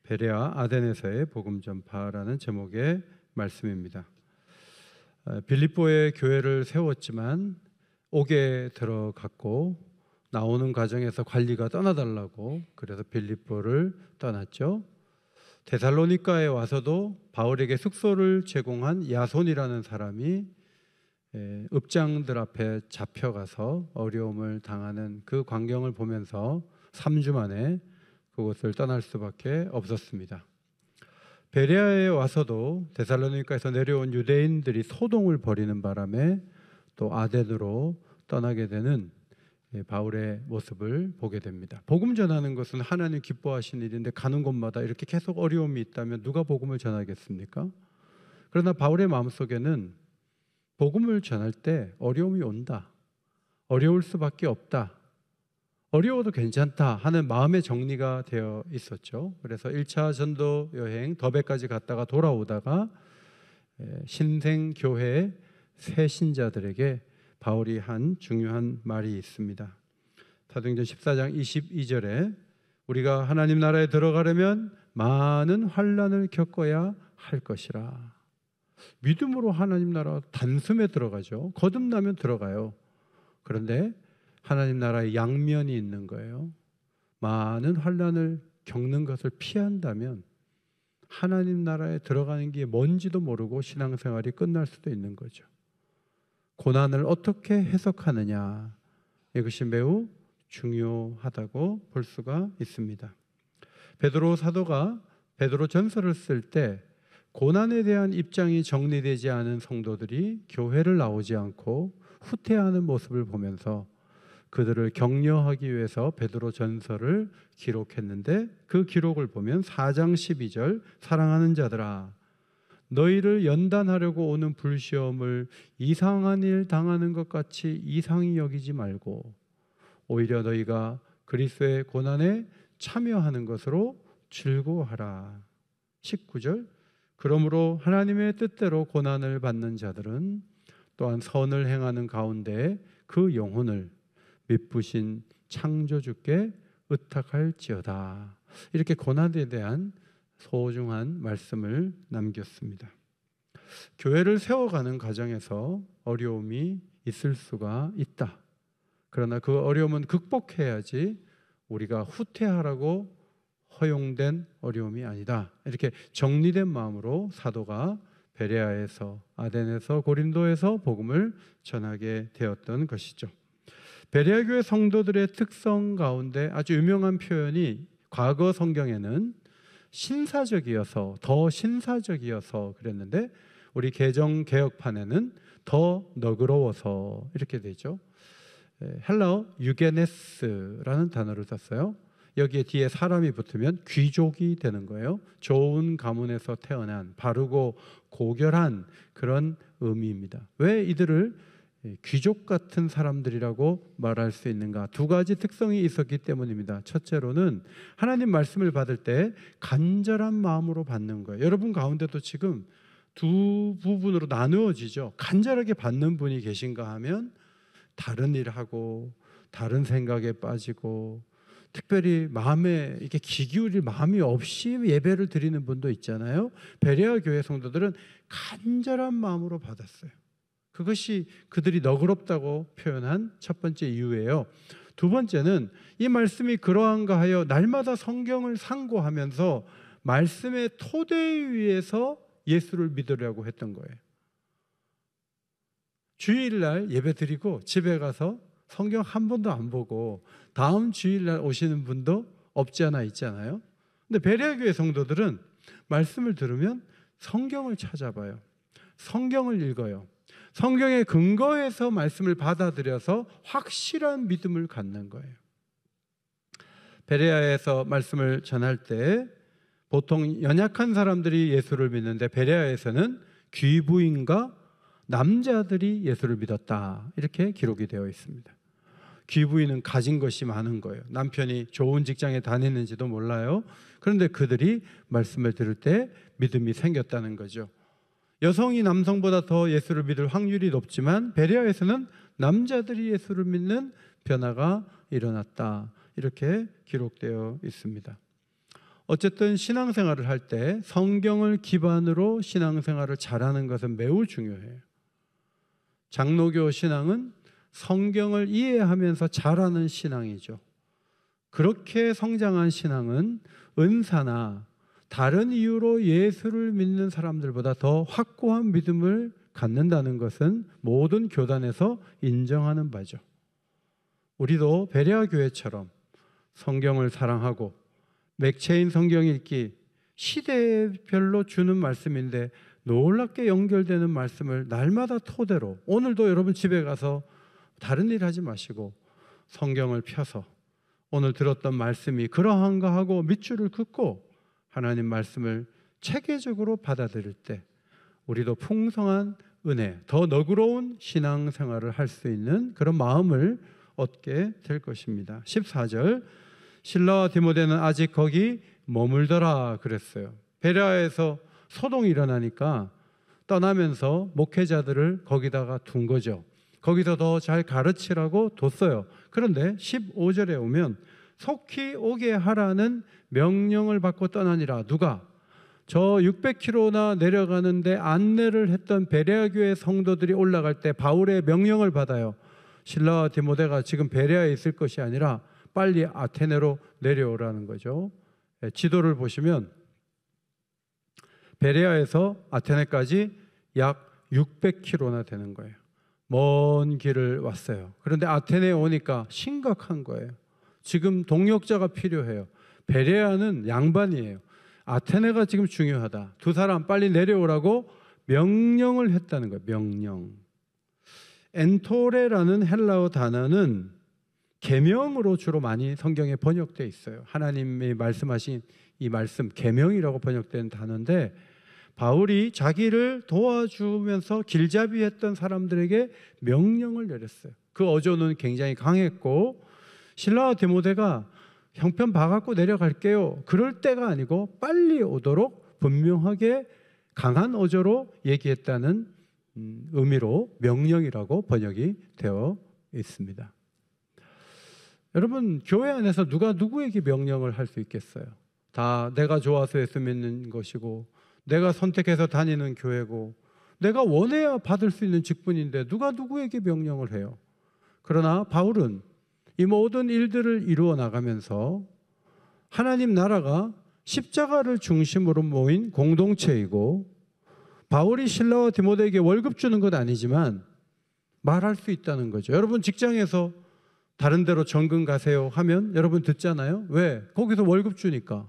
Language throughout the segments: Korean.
베레아 아덴에서의 복음 전파라는 제목의 말씀입니다. 빌립보에 교회를 세웠지만 옥에 들어갔고 나오는 과정에서 관리가 떠나달라고 그래서 빌립보를 떠났죠. 데살로니가에 와서도 바울에게 숙소를 제공한 야손이라는 사람이 읍장들 앞에 잡혀가서 어려움을 당하는 그 광경을 보면서 3주 만에 그곳을 떠날 수밖에 없었습니다. 베레아에 와서도 데살로니가에서 내려온 유대인들이 소동을 벌이는 바람에 또 아덴으로 떠나게 되는 바울의 모습을 보게 됩니다. 복음 전하는 것은 하나님 기뻐하시는 일인데 가는 곳마다 이렇게 계속 어려움이 있다면 누가 복음을 전하겠습니까? 그러나 바울의 마음속에는 복음을 전할 때 어려움이 온다, 어려울 수밖에 없다, 어려워도 괜찮다 하는 마음의 정리가 되어 있었죠. 그래서 1차 전도 여행 더베까지 갔다가 돌아오다가 신생교회 새 신자들에게 바울이 한 중요한 말이 있습니다. 사도행전 14장 22절에 우리가 하나님 나라에 들어가려면 많은 환난을 겪어야 할 것이라. 믿음으로 하나님 나라 단숨에 들어가죠. 거듭나면 들어가요. 그런데 하나님 나라의 양면이 있는 거예요. 많은 환난을 겪는 것을 피한다면 하나님 나라에 들어가는 게 뭔지도 모르고 신앙생활이 끝날 수도 있는 거죠. 고난을 어떻게 해석하느냐, 이것이 매우 중요하다고 볼 수가 있습니다. 베드로 사도가 베드로 전서를 쓸 때 고난에 대한 입장이 정리되지 않은 성도들이 교회를 나오지 않고 후퇴하는 모습을 보면서 그들을 격려하기 위해서 베드로 전서를 기록했는데 그 기록을 보면 4장 12절 사랑하는 자들아 너희를 연단하려고 오는 불시험을 이상한 일 당하는 것 같이 이상히 여기지 말고 오히려 너희가 그리스도의 고난에 참여하는 것으로 즐거워하라. 19절 그러므로 하나님의 뜻대로 고난을 받는 자들은 또한 선을 행하는 가운데 그 영혼을 미쁘신 창조주께 의탁할지어다. 이렇게 고난에 대한 소중한 말씀을 남겼습니다. 교회를 세워가는 과정에서 어려움이 있을 수가 있다. 그러나 그 어려움은 극복해야지 우리가 후퇴하라고 허용된 어려움이 아니다. 이렇게 정리된 마음으로 사도가 베레아에서 아덴에서 고린도에서 복음을 전하게 되었던 것이죠. 베레아 교회 성도들의 특성 가운데 아주 유명한 표현이 과거 성경에는 신사적이어서 더 신사적이어서 그랬는데 우리 개정 개혁판에는 더 너그러워서 이렇게 되죠. 헬라어 유게네스라는 단어를 썼어요. 여기에 뒤에 사람이 붙으면 귀족이 되는 거예요. 좋은 가문에서 태어난 바르고 고결한 그런 의미입니다. 왜 이들을 귀족 같은 사람들이라고 말할 수 있는가? 두 가지 특성이 있었기 때문입니다. 첫째로는 하나님 말씀을 받을 때 간절한 마음으로 받는 거예요. 여러분 가운데도 지금 두 부분으로 나누어지죠. 간절하게 받는 분이 계신가 하면 다른 일하고 다른 생각에 빠지고 특별히 마음에 이렇게 기기울일 마음이 없이 예배를 드리는 분도 있잖아요. 베레아 교회 성도들은 간절한 마음으로 받았어요. 그것이 그들이 너그럽다고 표현한 첫 번째 이유예요. 두 번째는 이 말씀이 그러한가 하여 날마다 성경을 상고하면서 말씀의 토대 위에서 예수를 믿으려고 했던 거예요. 주일날 예배 드리고 집에 가서 성경 한 번도 안 보고 다음 주일날 오시는 분도 없지 않아 있잖아요. 근데 베레아 교회 성도들은 말씀을 들으면 성경을 찾아봐요. 성경을 읽어요. 성경에 근거해서 말씀을 받아들여서 확실한 믿음을 갖는 거예요. 베레아에서 말씀을 전할 때 보통 연약한 사람들이 예수를 믿는데 베레아에서는 귀부인과 남자들이 예수를 믿었다. 이렇게 기록이 되어 있습니다. 귀부인은 가진 것이 많은 거예요. 남편이 좋은 직장에 다니는지도 몰라요. 그런데 그들이 말씀을 들을 때 믿음이 생겼다는 거죠. 여성이 남성보다 더 예수를 믿을 확률이 높지만 베레아에서는 남자들이 예수를 믿는 변화가 일어났다. 이렇게 기록되어 있습니다. 어쨌든 신앙생활을 할 때 성경을 기반으로 신앙생활을 잘하는 것은 매우 중요해요. 장로교 신앙은 성경을 이해하면서 잘하는 신앙이죠. 그렇게 성장한 신앙은 은사나 다른 이유로 예수를 믿는 사람들보다 더 확고한 믿음을 갖는다는 것은 모든 교단에서 인정하는 바죠. 우리도 베레아 교회처럼 성경을 사랑하고 맥체인 성경 읽기, 시대별로 주는 말씀인데 놀랍게 연결되는 말씀을 날마다 토대로, 오늘도 여러분 집에 가서 다른 일 하지 마시고 성경을 펴서 오늘 들었던 말씀이 그러한가 하고 밑줄을 긋고 하나님 말씀을 체계적으로 받아들일 때 우리도 풍성한 은혜, 더 너그러운 신앙생활을 할 수 있는 그런 마음을 얻게 될 것입니다. 14절, 실라와 디모데는 아직 거기 머물더라 그랬어요. 베레아에서 소동이 일어나니까 떠나면서 목회자들을 거기다가 둔 거죠. 거기서 더 잘 가르치라고 뒀어요. 그런데 15절에 오면 속히 오게 하라는 명령을 받고 떠나니라. 누가? 저 600km나 내려가는데 안내를 했던 베레아 교회 성도들이 올라갈 때 바울의 명령을 받아요. 실라와 디모데가 지금 베레아에 있을 것이 아니라 빨리 아테네로 내려오라는 거죠. 지도를 보시면 베레아에서 아테네까지 약 600km나 되는 거예요. 먼 길을 왔어요. 그런데 아테네에 오니까 심각한 거예요. 지금 동역자가 필요해요. 베레아는 양반이에요. 아테네가 지금 중요하다. 두 사람 빨리 내려오라고 명령을 했다는 거예요. 명령. 엔토레라는 헬라어 단어는 계명으로 주로 많이 성경에 번역되어 있어요. 하나님이 말씀하신 이 말씀, 계명이라고 번역된 단어인데 바울이 자기를 도와주면서 길잡이했던 사람들에게 명령을 내렸어요. 그 어조는 굉장히 강했고 실라와 디모데가 형편 봐갖고 내려갈게요. 그럴 때가 아니고 빨리 오도록 분명하게 강한 어조로 얘기했다는 의미로 명령이라고 번역이 되어 있습니다. 여러분, 교회 안에서 누가 누구에게 명령을 할 수 있겠어요? 다 내가 좋아서 예수 믿는 것이고 내가 선택해서 다니는 교회고 내가 원해야 받을 수 있는 직분인데 누가 누구에게 명령을 해요? 그러나 바울은 이 모든 일들을 이루어 나가면서 하나님 나라가 십자가를 중심으로 모인 공동체이고 바울이 실라와 디모데에게 월급 주는 건 아니지만 말할 수 있다는 거죠. 여러분 직장에서 다른 데로 정근 가세요 하면 여러분 듣잖아요. 왜? 거기서 월급 주니까.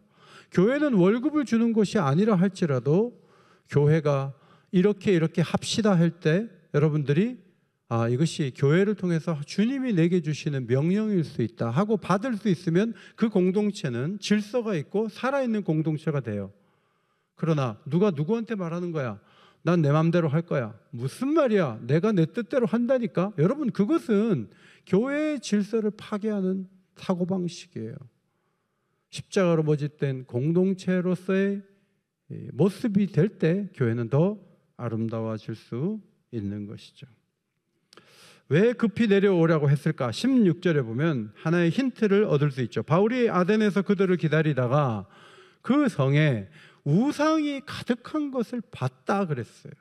교회는 월급을 주는 것이 아니라 할지라도 교회가 이렇게 합시다 할 때 여러분들이 이것이 교회를 통해서 주님이 내게 주시는 명령일 수 있다 하고 받을 수 있으면 그 공동체는 질서가 있고 살아있는 공동체가 돼요. 그러나 누가 누구한테 말하는 거야? 난 내 마음대로 할 거야. 무슨 말이야? 내가 내 뜻대로 한다니까? 여러분 그것은 교회의 질서를 파괴하는 사고방식이에요. 십자가로 모집된 공동체로서의 모습이 될 때 교회는 더 아름다워질 수 있는 것이죠. 왜 급히 내려오라고 했을까? 16절에 보면 하나의 힌트를 얻을 수 있죠. 바울이 아덴에서 그들을 기다리다가 그 성에 우상이 가득한 것을 봤다 그랬어요.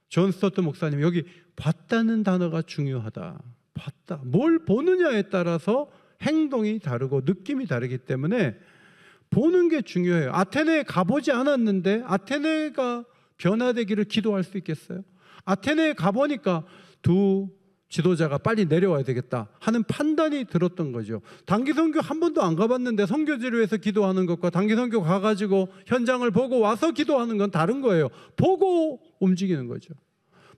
존 스토트 목사님, 여기 봤다는 단어가 중요하다. 봤다. 뭘 보느냐에 따라서 행동이 다르고 느낌이 다르기 때문에 보는 게 중요해요. 아테네에 가보지 않았는데 아테네가 변화되기를 기도할 수 있겠어요? 아테네에 가보니까 두 지도자가 빨리 내려와야 되겠다 하는 판단이 들었던 거죠. 단기 선교 한 번도 안 가봤는데 선교지를 위해서 기도하는 것과 단기 선교 가가지고 현장을 보고 와서 기도하는 건 다른 거예요. 보고 움직이는 거죠.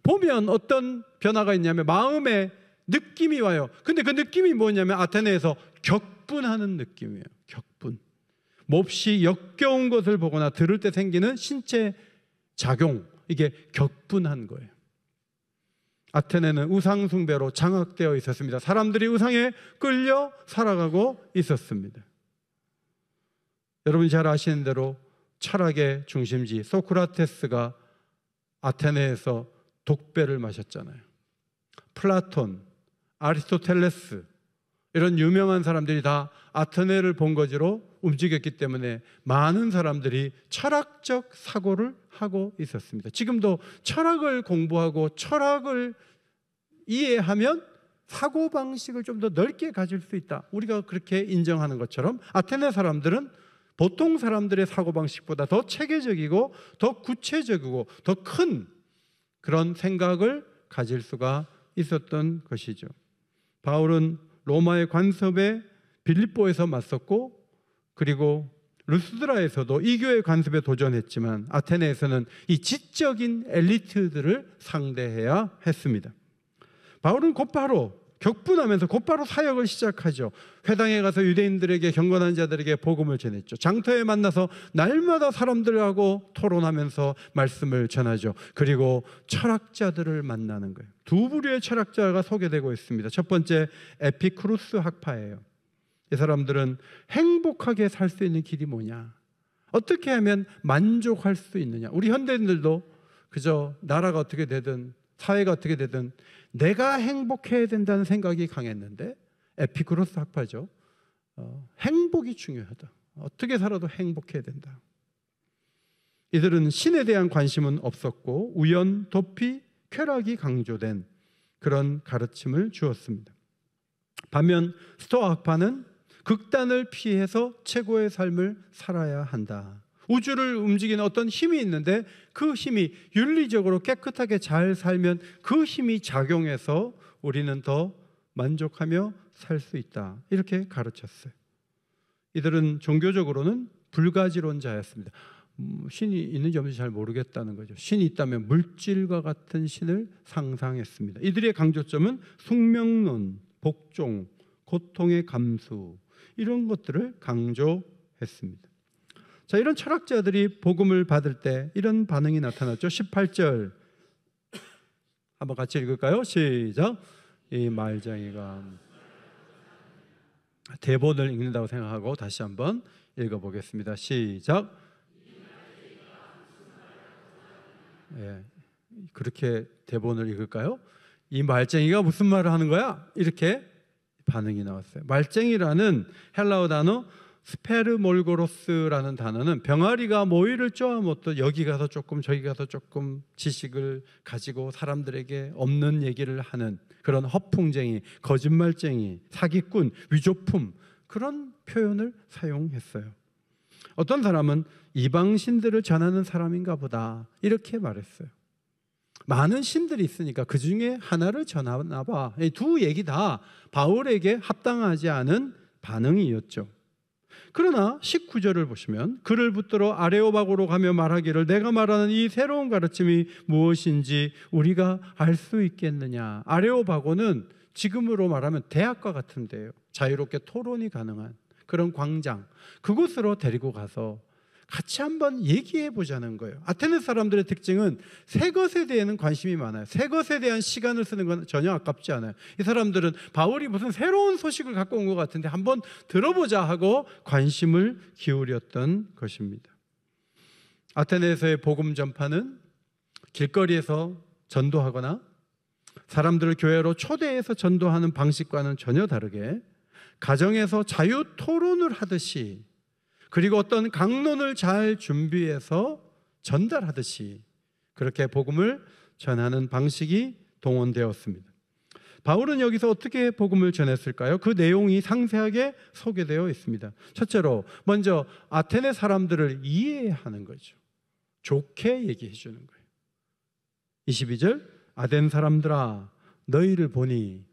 보면 어떤 변화가 있냐면 마음에 느낌이 와요. 근데 그 느낌이 뭐냐면 아테네에서 격분하는 느낌이에요. 격분. 몹시 역겨운 것을 보거나 들을 때 생기는 신체 작용, 이게 격분한 거예요. 아테네는 우상 숭배로 장악되어 있었습니다. 사람들이 우상에 끌려 살아가고 있었습니다. 여러분이 잘 아시는 대로 철학의 중심지 소크라테스가 아테네에서 독배를 마셨잖아요. 플라톤, 아리스토텔레스, 이런 유명한 사람들이 다 아테네를 본거지로 움직였기 때문에 많은 사람들이 철학적 사고를 하고 있었습니다. 지금도 철학을 공부하고 철학을 이해하면 사고방식을 좀 더 넓게 가질 수 있다. 우리가 그렇게 인정하는 것처럼 아테네 사람들은 보통 사람들의 사고방식보다 더 체계적이고 더 구체적이고 더 큰 그런 생각을 가질 수가 있었던 것이죠. 바울은 로마의 관습에 빌립보에서 맞섰고 그리고 루스드라에서도 이교의 관습에 도전했지만 아테네에서는 이 지적인 엘리트들을 상대해야 했습니다. 바울은 곧바로 격분하면서 곧바로 사역을 시작하죠. 회당에 가서 유대인들에게 경건한 자들에게 복음을 전했죠. 장터에 만나서 날마다 사람들하고 토론하면서 말씀을 전하죠. 그리고 철학자들을 만나는 거예요. 두 부류의 철학자가 소개되고 있습니다. 첫 번째 에피쿠루스 학파예요. 이 사람들은 행복하게 살 수 있는 길이 뭐냐, 어떻게 하면 만족할 수 있느냐. 우리 현대인들도 그저 나라가 어떻게 되든 사회가 어떻게 되든 내가 행복해야 된다는 생각이 강했는데 에피쿠로스 학파죠. 행복이 중요하다. 어떻게 살아도 행복해야 된다. 이들은 신에 대한 관심은 없었고 우연, 도피, 쾌락이 강조된 그런 가르침을 주었습니다. 반면 스토아 학파는 극단을 피해서 최고의 삶을 살아야 한다. 우주를 움직이는 어떤 힘이 있는데 그 힘이 윤리적으로 깨끗하게 잘 살면 그 힘이 작용해서 우리는 더 만족하며 살 수 있다. 이렇게 가르쳤어요. 이들은 종교적으로는 불가지론자였습니다. 신이 있는지 없는지 잘 모르겠다는 거죠. 신이 있다면 물질과 같은 신을 상상했습니다. 이들의 강조점은 숙명론, 복종, 고통의 감수 이런 것들을 강조했습니다. 자, 이런 철학자들이 복음을 받을 때 이런 반응이 나타났죠. 18절 한번 같이 읽을까요? 시작. 이 말쟁이가 대본을 읽는다고 생각하고 다시 한번 읽어보겠습니다. 시작. 예, 그렇게 대본을 읽을까요? 이 말쟁이가 무슨 말을 하는 거야? 이렇게 반응이 나왔어요. 말쟁이라는 헬라어 단어 스페르몰고로스라는 단어는 병아리가 모이를 쪼아먹듯 여기 가서 조금 저기 가서 조금 지식을 가지고 사람들에게 없는 얘기를 하는 그런 허풍쟁이, 거짓말쟁이, 사기꾼, 위조품 그런 표현을 사용했어요. 어떤 사람은 이방 신들을 전하는 사람인가 보다 이렇게 말했어요. 많은 신들이 있으니까 그 중에 하나를 전하나 봐. 이 두 얘기 다 바울에게 합당하지 않은 반응이었죠. 그러나 19절을 보시면 그를 붙들어 아레오바고로 가며 말하기를 내가 말하는 이 새로운 가르침이 무엇인지 우리가 알 수 있겠느냐. 아레오바고는 지금으로 말하면 대학과 같은 데예요. 자유롭게 토론이 가능한 그런 광장, 그곳으로 데리고 가서 같이 한번 얘기해 보자는 거예요. 아테네 사람들의 특징은 새 것에 대해서는 관심이 많아요. 새 것에 대한 시간을 쓰는 건 전혀 아깝지 않아요. 이 사람들은 바울이 무슨 새로운 소식을 갖고 온 것 같은데 한번 들어보자 하고 관심을 기울였던 것입니다. 아테네에서의 복음 전파는 길거리에서 전도하거나 사람들을 교회로 초대해서 전도하는 방식과는 전혀 다르게 가정에서 자유 토론을 하듯이 그리고 어떤 강론을 잘 준비해서 전달하듯이 그렇게 복음을 전하는 방식이 동원되었습니다. 바울은 여기서 어떻게 복음을 전했을까요? 그 내용이 상세하게 소개되어 있습니다. 첫째로 먼저 아테네 사람들을 이해하는 거죠. 좋게 얘기해 주는 거예요. 22절 아덴 사람들아 너희를 보니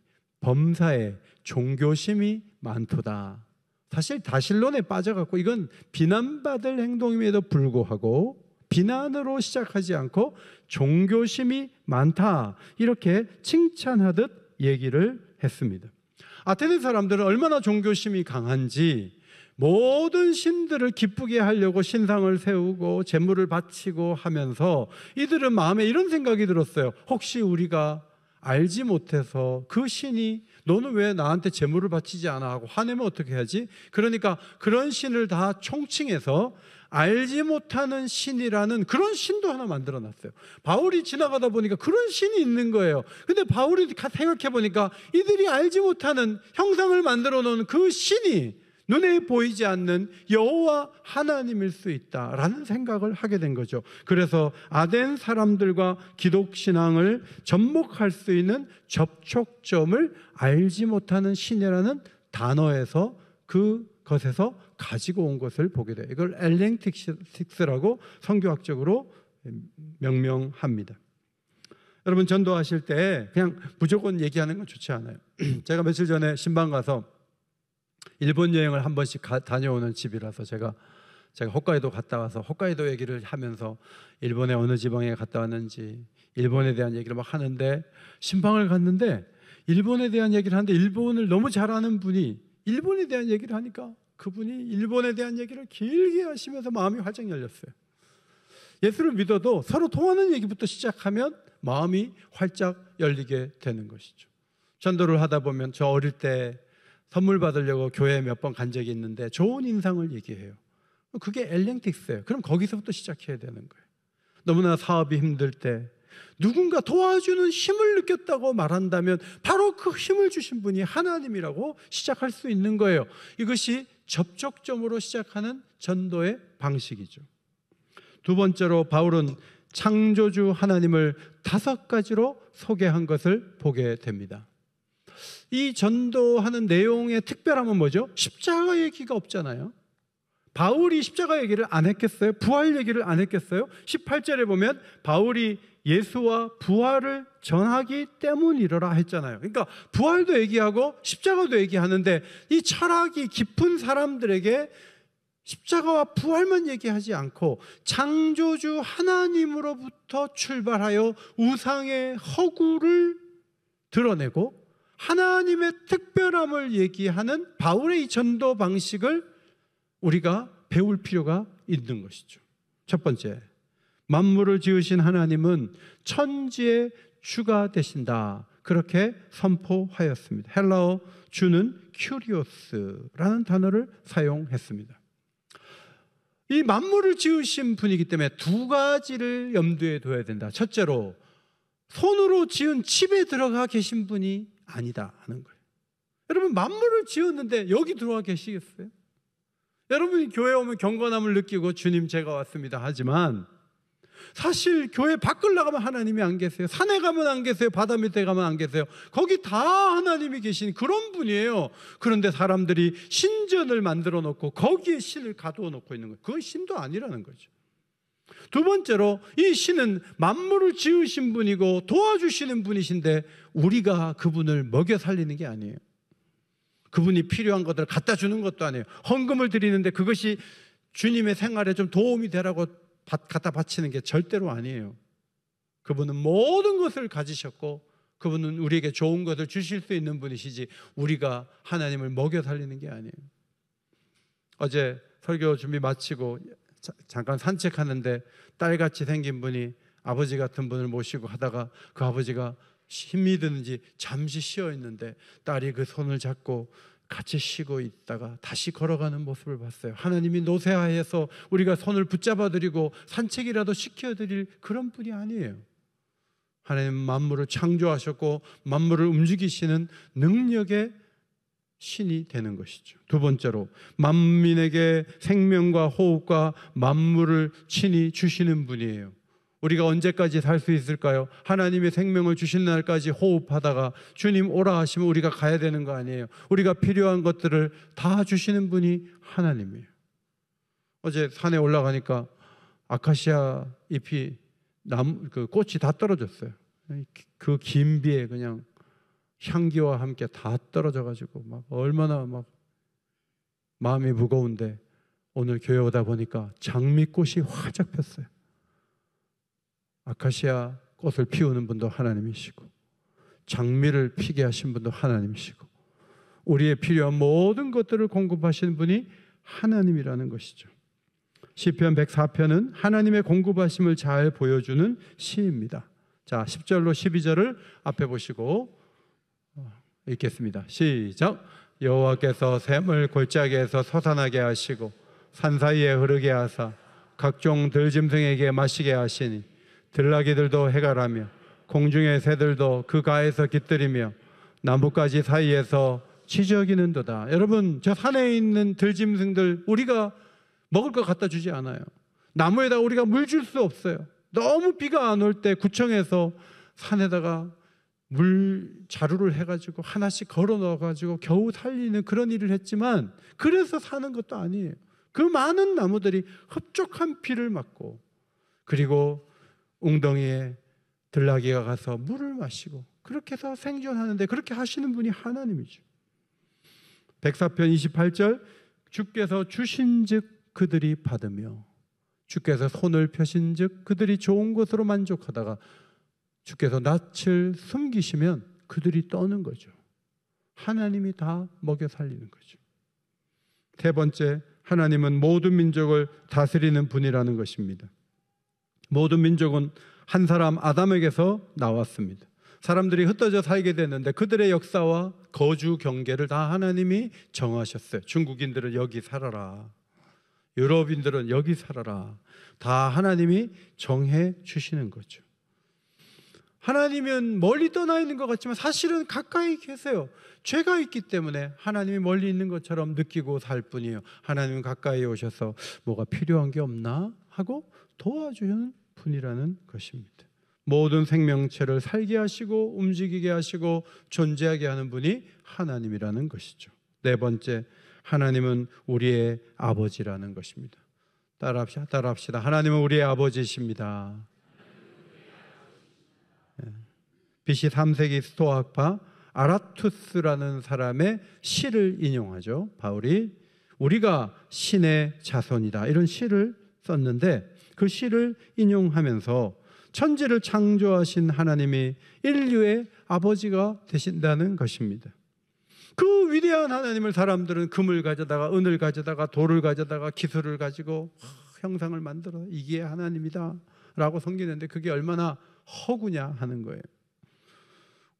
범사에 종교심이 많도다. 사실 다실론에 빠져갖고 이건 비난받을 행동임에도 불구하고 비난으로 시작하지 않고 종교심이 많다 이렇게 칭찬하듯 얘기를 했습니다. 아테네 사람들은 얼마나 종교심이 강한지 모든 신들을 기쁘게 하려고 신상을 세우고 제물을 바치고 하면서 이들은 마음에 이런 생각이 들었어요. 혹시 우리가 알지 못해서 그 신이 너는 왜 나한테 제물을 바치지 않아 하고 화내면 어떻게 하지? 그러니까 그런 신을 다 총칭해서 알지 못하는 신이라는 그런 신도 하나 만들어 놨어요. 바울이 지나가다 보니까 그런 신이 있는 거예요. 근데 바울이 생각해 보니까 이들이 알지 못하는 형상을 만들어 놓은 그 신이 눈에 보이지 않는 여호와 하나님일 수 있다라는 생각을 하게 된 거죠. 그래서 아덴 사람들과 기독신앙을 접목할 수 있는 접촉점을 알지 못하는 신이라는 단어에서 그것에서 가지고 온 것을 보게 돼요. 이걸 엘링틱스라고 성교학적으로 명명합니다. 여러분 전도하실 때 그냥 무조건 얘기하는 건 좋지 않아요. 제가 며칠 전에 신방 가서 일본 여행을 한 번씩 다녀오는 집이라서 제가 홋카이도 갔다 와서 홋카이도 얘기를 하면서 일본의 어느 지방에 갔다 왔는지 일본에 대한 얘기를 막 하는데, 신방을 갔는데 일본에 대한 얘기를 하는데 일본을 너무 잘 아는 분이 일본에 대한 얘기를 하니까 그분이 일본에 대한 얘기를 길게 하시면서 마음이 활짝 열렸어요. 예수를 믿어도 서로 통하는 얘기부터 시작하면 마음이 활짝 열리게 되는 것이죠. 전도를 하다 보면 저 어릴 때 선물 받으려고 교회에 몇 번 간 적이 있는데 좋은 인상을 얘기해요. 그게 엘링틱스예요. 그럼 거기서부터 시작해야 되는 거예요. 너무나 사업이 힘들 때 누군가 도와주는 힘을 느꼈다고 말한다면 바로 그 힘을 주신 분이 하나님이라고 시작할 수 있는 거예요. 이것이 접촉점으로 시작하는 전도의 방식이죠. 두 번째로 바울은 창조주 하나님을 5가지로 소개한 것을 보게 됩니다. 이 전도하는 내용의 특별함은 뭐죠? 십자가 얘기가 없잖아요. 바울이 십자가 얘기를 안 했겠어요? 부활 얘기를 안 했겠어요? 18절에 보면 바울이 예수와 부활을 전하기 때문이러라 했잖아요. 그러니까 부활도 얘기하고 십자가도 얘기하는데 이 철학이 깊은 사람들에게 십자가와 부활만 얘기하지 않고 창조주 하나님으로부터 출발하여 우상의 허구를 드러내고 하나님의 특별함을 얘기하는 바울의 이 전도 방식을 우리가 배울 필요가 있는 것이죠. 첫 번째, 만물을 지으신 하나님은 천지의 주가 되신다, 그렇게 선포하였습니다. 헬라어 주는 큐리오스라는 단어를 사용했습니다. 이 만물을 지으신 분이기 때문에 2가지를 염두에 둬야 된다. 첫째로, 손으로 지은 집에 들어가 계신 분이 아니다 하는 거예요. 여러분, 만물을 지었는데 여기 들어와 계시겠어요? 여러분이 교회 오면 경건함을 느끼고 주님 제가 왔습니다 하지만 사실 교회 밖을 나가면 하나님이 안 계세요. 산에 가면 안 계세요. 바다 밑에 가면 안 계세요. 거기 다 하나님이 계신 그런 분이에요. 그런데 사람들이 신전을 만들어 놓고 거기에 신을 가두어 놓고 있는 거예요. 그건 신도 아니라는 거죠. 두 번째로, 이 신은 만물을 지으신 분이고 도와주시는 분이신데 우리가 그분을 먹여 살리는 게 아니에요. 그분이 필요한 것들을 갖다 주는 것도 아니에요. 헌금을 드리는데 그것이 주님의 생활에 좀 도움이 되라고 갖다 바치는 게 절대로 아니에요. 그분은 모든 것을 가지셨고 그분은 우리에게 좋은 것을 주실 수 있는 분이시지 우리가 하나님을 먹여 살리는 게 아니에요. 어제 설교 준비 마치고 잠깐 산책하는데 딸같이 생긴 분이 아버지 같은 분을 모시고 하다가 그 아버지가 힘이 드는지 잠시 쉬어 있는데 딸이 그 손을 잡고 같이 쉬고 있다가 다시 걸어가는 모습을 봤어요. 하나님이 노쇠하여서 우리가 손을 붙잡아 드리고 산책이라도 시켜드릴 그런 분이 아니에요. 하나님 만물을 창조하셨고 만물을 움직이시는 능력의 신이 되는 것이죠. 두 번째로, 만민에게 생명과 호흡과 만물을 친히 주시는 분이에요. 우리가 언제까지 살 수 있을까요? 하나님의 생명을 주신 날까지 호흡하다가 주님 오라 하시면 우리가 가야 되는 거 아니에요? 우리가 필요한 것들을 다 주시는 분이 하나님이에요. 어제 산에 올라가니까 아카시아 잎이 그 꽃이 다 떨어졌어요. 그 긴 비에 그냥 향기와 함께 다 떨어져 가지고 막 얼마나 막 마음이 무거운데 오늘 교회 오다 보니까 장미꽃이 활짝 폈어요. 아카시아 꽃을 피우는 분도 하나님이시고 장미를 피게 하신 분도 하나님이시고 우리의 필요한 모든 것들을 공급하시는 분이 하나님이라는 것이죠. 시편 104편은 하나님의 공급하심을 잘 보여주는 시입니다. 자, 10절로 12절을 앞에 보시고 읽겠습니다. 시작. 여호와께서 샘을 골짜기에서 솟아나게 하시고 산 사이에 흐르게 하사 각종 들짐승에게 마시게 하시니 들나귀들도 해갈하며 공중의 새들도 그 가에서 깃들이며 나뭇가지 사이에서 치저기는도다. 여러분, 저 산에 있는 들짐승들 우리가 먹을 것 갖다 주지 않아요. 나무에다 우리가 물 줄 수 없어요. 너무 비가 안 올 때 구청에서 산에다가 물 자루를 해가지고 하나씩 걸어 넣어가지고 겨우 살리는 그런 일을 했지만, 그래서 사는 것도 아니에요. 그 많은 나무들이 흡족한 비를 맞고, 그리고 웅덩이에 들나귀가 가서 물을 마시고 그렇게 해서 생존하는데, 그렇게 하시는 분이 하나님이죠. 백사편 28절, 주께서 주신즉 그들이 받으며 주께서 손을 펴신즉 그들이 좋은 것으로 만족하다가 주께서 낯을 숨기시면 그들이 떠는 거죠. 하나님이 다 먹여 살리는 거죠. 세 번째, 하나님은 모든 민족을 다스리는 분이라는 것입니다. 모든 민족은 한 사람 아담에게서 나왔습니다. 사람들이 흩어져 살게 됐는데 그들의 역사와 거주 경계를 다 하나님이 정하셨어요. 중국인들은 여기 살아라, 유럽인들은 여기 살아라, 다 하나님이 정해 주시는 거죠. 하나님은 멀리 떠나 있는 것 같지만 사실은 가까이 계세요. 죄가 있기 때문에 하나님이 멀리 있는 것처럼 느끼고 살 뿐이에요. 하나님은 가까이 오셔서 뭐가 필요한 게 없나 하고 도와주는 분이라는 것입니다. 모든 생명체를 살게 하시고 움직이게 하시고 존재하게 하는 분이 하나님이라는 것이죠. 네 번째, 하나님은 우리의 아버지라는 것입니다. 따라합시다. 하나님은 우리의 아버지이십니다. BC 3세기 스토아파 아라투스라는 사람의 시를 인용하죠. 바울이 우리가 신의 자손이다 이런 시를 썼는데, 그 시를 인용하면서 천지를 창조하신 하나님이 인류의 아버지가 되신다는 것입니다. 그 위대한 하나님을 사람들은 금을 가져다가 은을 가져다가 돌을 가져다가 기술을 가지고 형상을 만들어 이게 하나님이다 라고 섬기는데, 그게 얼마나 허구냐 하는 거예요.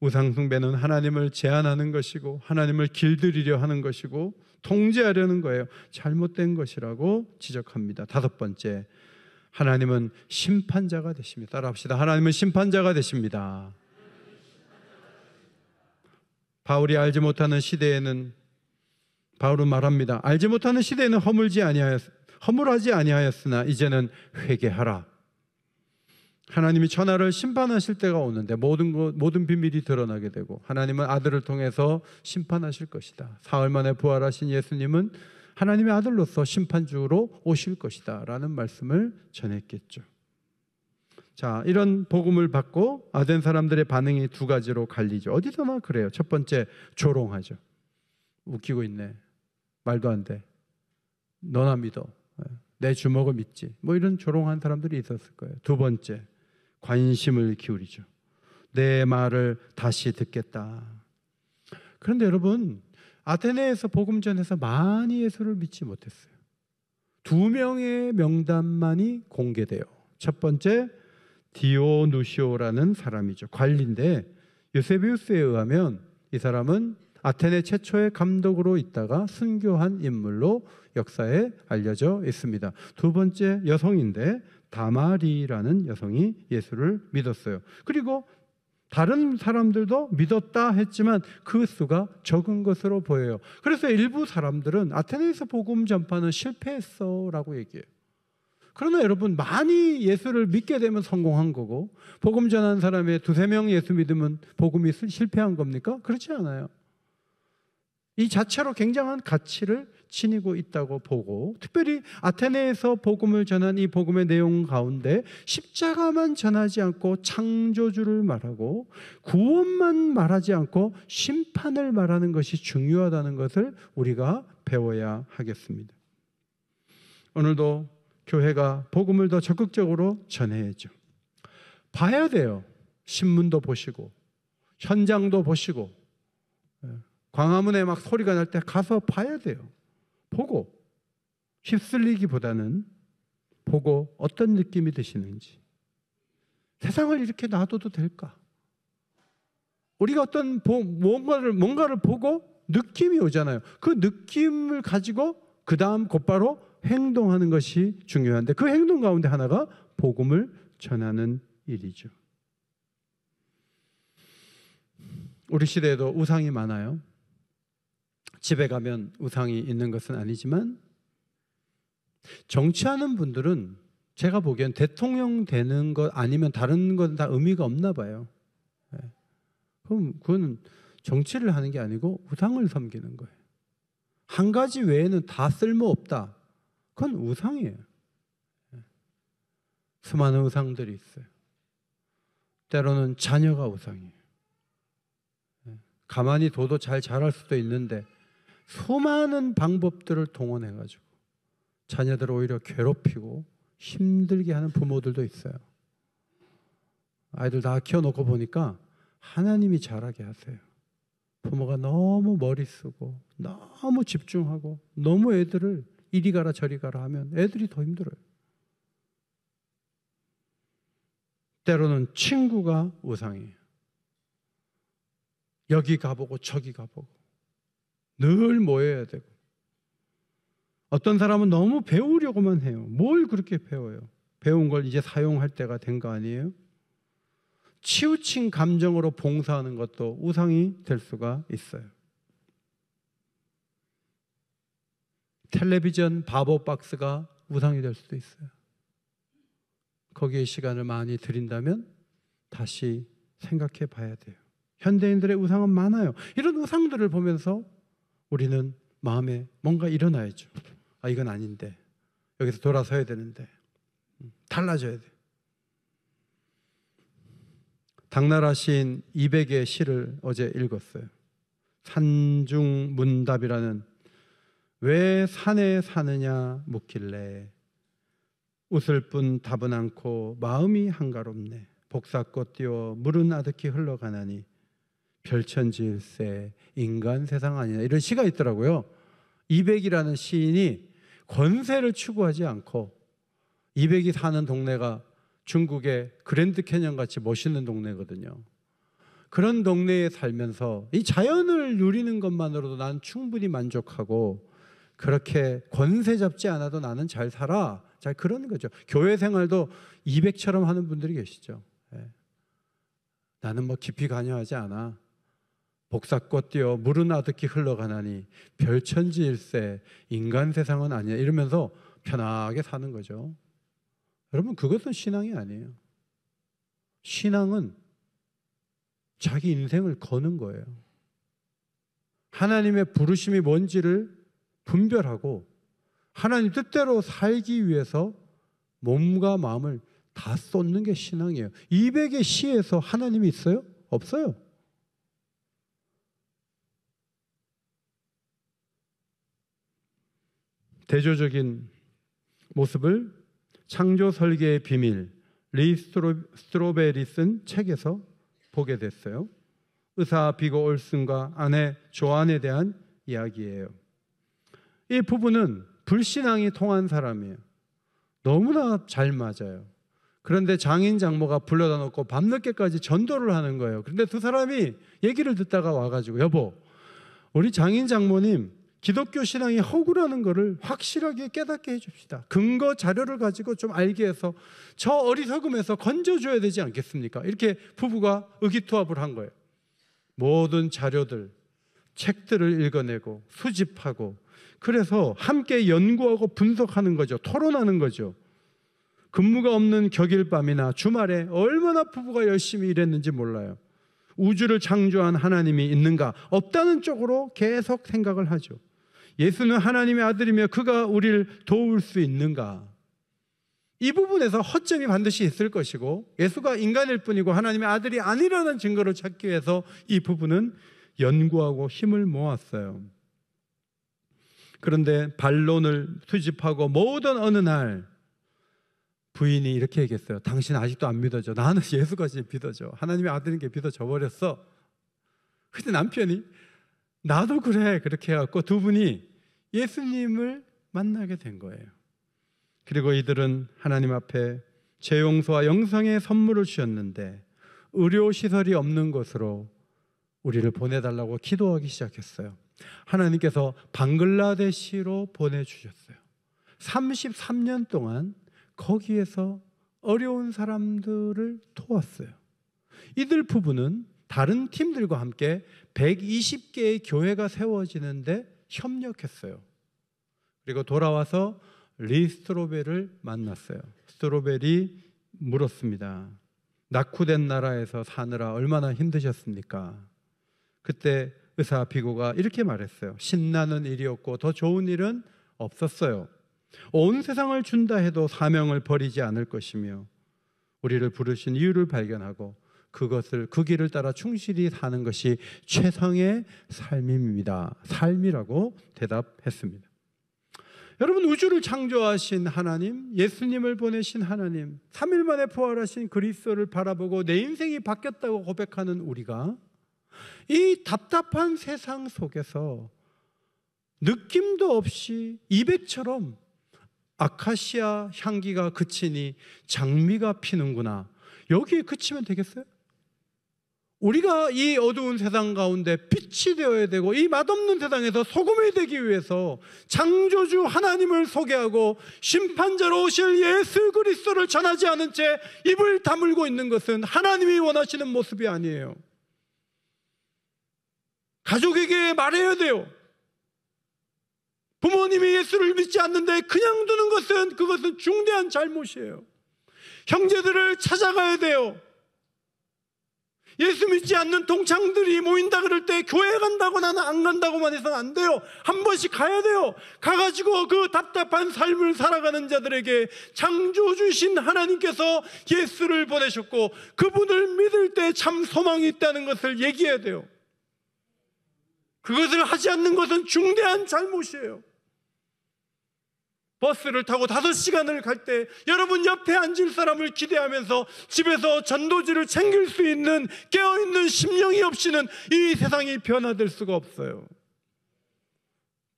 우상숭배는 하나님을 제한하는 것이고 하나님을 길들이려 하는 것이고 통제하려는 거예요. 잘못된 것이라고 지적합니다. 다섯 번째, 하나님은 심판자가 되십니다. 따라합시다. 하나님은 심판자가 되십니다. 바울이 알지 못하는 시대에는, 바울은 말합니다. 알지 못하는 시대에는 허물하지 아니하였으나 이제는 회개하라. 하나님이 천하를 심판하실 때가 오는데 모든 비밀이 드러나게 되고 하나님은 아들을 통해서 심판하실 것이다. 사흘 만에 부활하신 예수님은 하나님의 아들로서 심판주로 오실 것이다 라는 말씀을 전했겠죠. 자, 이런 복음을 받고 아덴 사람들의 반응이 두 가지로 갈리죠. 어디서나 그래요. 첫 번째, 조롱하죠. 웃기고 있네, 말도 안 돼, 너나 믿어, 내 주먹을 믿지, 뭐 이런 조롱한 사람들이 있었을 거예요. 두 번째, 관심을 기울이죠. 내 말을 다시 듣겠다. 그런데 여러분, 아테네에서 복음 전해서 많이 예수를 믿지 못했어요. 2명의 명단만이 공개돼요. 첫 번째, 디오누시오라는 사람이죠. 관리인데 유세비우스에 의하면 이 사람은 아테네 최초의 감독으로 있다가 순교한 인물로 역사에 알려져 있습니다. 두 번째, 여성인데 다마리라는 여성이 예수를 믿었어요. 그리고 다른 사람들도 믿었다 했지만 그 수가 적은 것으로 보여요. 그래서 일부 사람들은 아테네에서 복음 전파는 실패했어라고 얘기해요. 그러나 여러분, 많이 예수를 믿게 되면 성공한 거고, 복음 전한 사람의 2-3명 예수 믿으면 복음이 실패한 겁니까? 그렇지 않아요. 이 자체로 굉장한 가치를 지니고 있다고 보고, 특별히 아테네에서 복음을 전한 이 복음의 내용 가운데 십자가만 전하지 않고 창조주를 말하고 구원만 말하지 않고 심판을 말하는 것이 중요하다는 것을 우리가 배워야 하겠습니다. 오늘도 교회가 복음을 더 적극적으로 전해야죠. 봐야 돼요. 신문도 보시고 현장도 보시고, 광화문에 막 소리가 날 때 가서 봐야 돼요. 보고 휩쓸리기보다는 보고 어떤 느낌이 드시는지, 세상을 이렇게 놔둬도 될까? 우리가 어떤 뭔가를 보고 느낌이 오잖아요. 그 느낌을 가지고 그 다음 곧바로 행동하는 것이 중요한데, 그 행동 가운데 하나가 복음을 전하는 일이죠. 우리 시대에도 우상이 많아요. 집에 가면 우상이 있는 것은 아니지만, 정치하는 분들은 제가 보기엔 대통령 되는 것 아니면 다른 건 다 의미가 없나 봐요. 그럼 그건 정치를 하는 게 아니고 우상을 섬기는 거예요. 한 가지 외에는 다 쓸모없다. 그건 우상이에요. 수많은 우상들이 있어요. 때로는 자녀가 우상이에요. 가만히 둬도 잘 자랄 수도 있는데 수많은 방법들을 동원해가지고 자녀들을 오히려 괴롭히고 힘들게 하는 부모들도 있어요. 아이들 다 키워놓고 보니까 하나님이 잘하게 하세요. 부모가 너무 머리 쓰고 너무 집중하고 너무 애들을 이리 가라 저리 가라 하면 애들이 더 힘들어요. 때로는 친구가 우상이에요. 여기 가보고 저기 가보고 늘 모여야 되고, 어떤 사람은 너무 배우려고만 해요. 뭘 그렇게 배워요? 배운 걸 이제 사용할 때가 된 거 아니에요? 치우친 감정으로 봉사하는 것도 우상이 될 수가 있어요. 텔레비전 바보 박스가 우상이 될 수도 있어요. 거기에 시간을 많이 들인다면 다시 생각해 봐야 돼요. 현대인들의 우상은 많아요. 이런 우상들을 보면서 우리는 마음에 뭔가 일어나야죠. 아, 이건 아닌데, 여기서 돌아서야 되는데, 달라져야 돼요. 당나라 시인 이백의 시를 어제 읽었어요. 산중문답이라는, 왜 산에 사느냐 묻길래 웃을 뿐 답은 않고 마음이 한가롭네. 복사꽃 띄워 물은 아득히 흘러가나니 별천지일세 인간 세상 아니냐. 이런 시가 있더라고요. 이백이라는 시인이 권세를 추구하지 않고, 이백이 사는 동네가 중국의 그랜드 캐년 같이 멋있는 동네거든요. 그런 동네에 살면서 이 자연을 누리는 것만으로도 난 충분히 만족하고, 그렇게 권세 잡지 않아도 나는 잘 살아. 잘 그러는 거죠. 교회 생활도 200처럼 하는 분들이 계시죠. 나는 뭐 깊이 관여하지 않아. 복사꽃 띄어 물은 아득히 흘러가나니 별천지일세 인간 세상은 아니야. 이러면서 편하게 사는 거죠. 여러분, 그것은 신앙이 아니에요. 신앙은 자기 인생을 거는 거예요. 하나님의 부르심이 뭔지를 분별하고 하나님 뜻대로 살기 위해서 몸과 마음을 다 쏟는 게 신앙이에요. 200의 시에서 하나님이 있어요? 없어요. 대조적인 모습을 창조 설계의 비밀, 리 스트로베리 쓴 책에서 보게 됐어요. 의사 비고 올슨과 아내 조안에 대한 이야기예요. 이 부부는 불신앙이 통한 사람이에요. 너무나 잘 맞아요. 그런데 장인 장모가 불러다 놓고 밤늦게까지 전도를 하는 거예요. 그런데 두 사람이 얘기를 듣다가 와가지고, 여보, 우리 장인 장모님 기독교 신앙이 허구라는 것을 확실하게 깨닫게 해줍시다. 근거 자료를 가지고 좀 알게 해서 저 어리석음에서 건져줘야 되지 않겠습니까? 이렇게 부부가 의기투합을 한 거예요. 모든 자료들, 책들을 읽어내고 수집하고, 그래서 함께 연구하고 분석하는 거죠. 토론하는 거죠. 근무가 없는 격일밤이나 주말에 얼마나 부부가 열심히 일했는지 몰라요. 우주를 창조한 하나님이 있는가? 없다는 쪽으로 계속 생각을 하죠. 예수는 하나님의 아들이며 그가 우리를 도울 수 있는가? 이 부분에서 허점이 반드시 있을 것이고, 예수가 인간일 뿐이고 하나님의 아들이 아니라는 증거를 찾기 위해서 이 부부는 연구하고 힘을 모았어요. 그런데 반론을 수집하고 모든 어느 날 부인이 이렇게 얘기했어요. 당신 아직도 안 믿어져. 나는 예수가 진짜 믿어져. 하나님의 아들인 게 믿어져 버렸어. 근데 남편이 나도 그래. 그렇게 해갖고 두 분이 예수님을 만나게 된 거예요. 그리고 이들은 하나님 앞에 재용소와 영성의 선물을 주셨는데 의료시설이 없는 곳으로 우리를 보내달라고 기도하기 시작했어요. 하나님께서 방글라데시로 보내주셨어요. 33년 동안 거기에서 어려운 사람들을 도왔어요. 이들 부부는 다른 팀들과 함께 120개의 교회가 세워지는데 협력했어요. 그리고 돌아와서 리 스트로벨을 만났어요. 스트로벨이 물었습니다. 낙후된 나라에서 사느라 얼마나 힘드셨습니까? 그때 의사 비고가 이렇게 말했어요. 신나는 일이었고 더 좋은 일은 없었어요. 온 세상을 준다 해도 사명을 버리지 않을 것이며 우리를 부르신 이유를 발견하고 그것을 그 길을 따라 충실히 사는 것이 최상의 삶입니다. 삶이라고 대답했습니다. 여러분, 우주를 창조하신 하나님, 예수님을 보내신 하나님, 3일 만에 부활하신 그리스도를 바라보고 내 인생이 바뀌었다고 고백하는 우리가 이 답답한 세상 속에서 느낌도 없이 이백처럼 아카시아 향기가 그치니 장미가 피는구나, 여기에 그치면 되겠어요? 우리가 이 어두운 세상 가운데 빛이 되어야 되고 이 맛없는 세상에서 소금이 되기 위해서 창조주 하나님을 소개하고 심판자로 오실 예수 그리스도를 전하지 않은 채 입을 다물고 있는 것은 하나님이 원하시는 모습이 아니에요. 가족에게 말해야 돼요. 부모님이 예수를 믿지 않는데 그냥 두는 것은 그것은 중대한 잘못이에요. 형제들을 찾아가야 돼요. 예수 믿지 않는 동창들이 모인다 그럴 때 교회 간다고 나는 안 간다고만 해서는 안 돼요. 한 번씩 가야 돼요. 가가지고 그 답답한 삶을 살아가는 자들에게 창조주신 하나님께서 예수를 보내셨고 그분을 믿을 때 참 소망이 있다는 것을 얘기해야 돼요. 그것을 하지 않는 것은 중대한 잘못이에요. 버스를 타고 5시간을 갈 때 여러분 옆에 앉을 사람을 기대하면서 집에서 전도지를 챙길 수 있는 깨어있는 심령이 없이는 이 세상이 변화될 수가 없어요.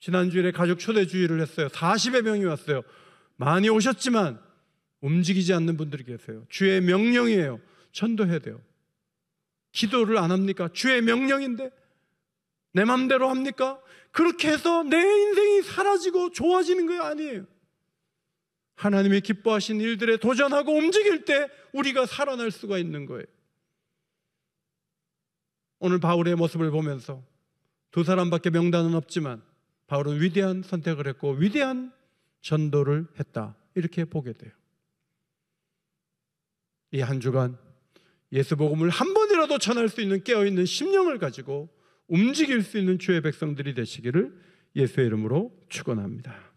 지난주일에 가족 초대주의를 했어요. 40여 명이 왔어요. 많이 오셨지만 움직이지 않는 분들이 계세요. 주의 명령이에요. 전도해야 돼요. 기도를 안 합니까? 주의 명령인데 내 맘대로 합니까? 그렇게 해서 내 인생이 사라지고 좋아지는 거 아니에요. 하나님이 기뻐하신 일들에 도전하고 움직일 때 우리가 살아날 수가 있는 거예요. 오늘 바울의 모습을 보면서 2사람밖에 명단은 없지만 바울은 위대한 선택을 했고 위대한 전도를 했다, 이렇게 보게 돼요. 이 한 주간 예수 복음을 한 번이라도 전할 수 있는 깨어있는 심령을 가지고 움직일 수 있는 주의 백성들이 되시기를 예수의 이름으로 축원합니다.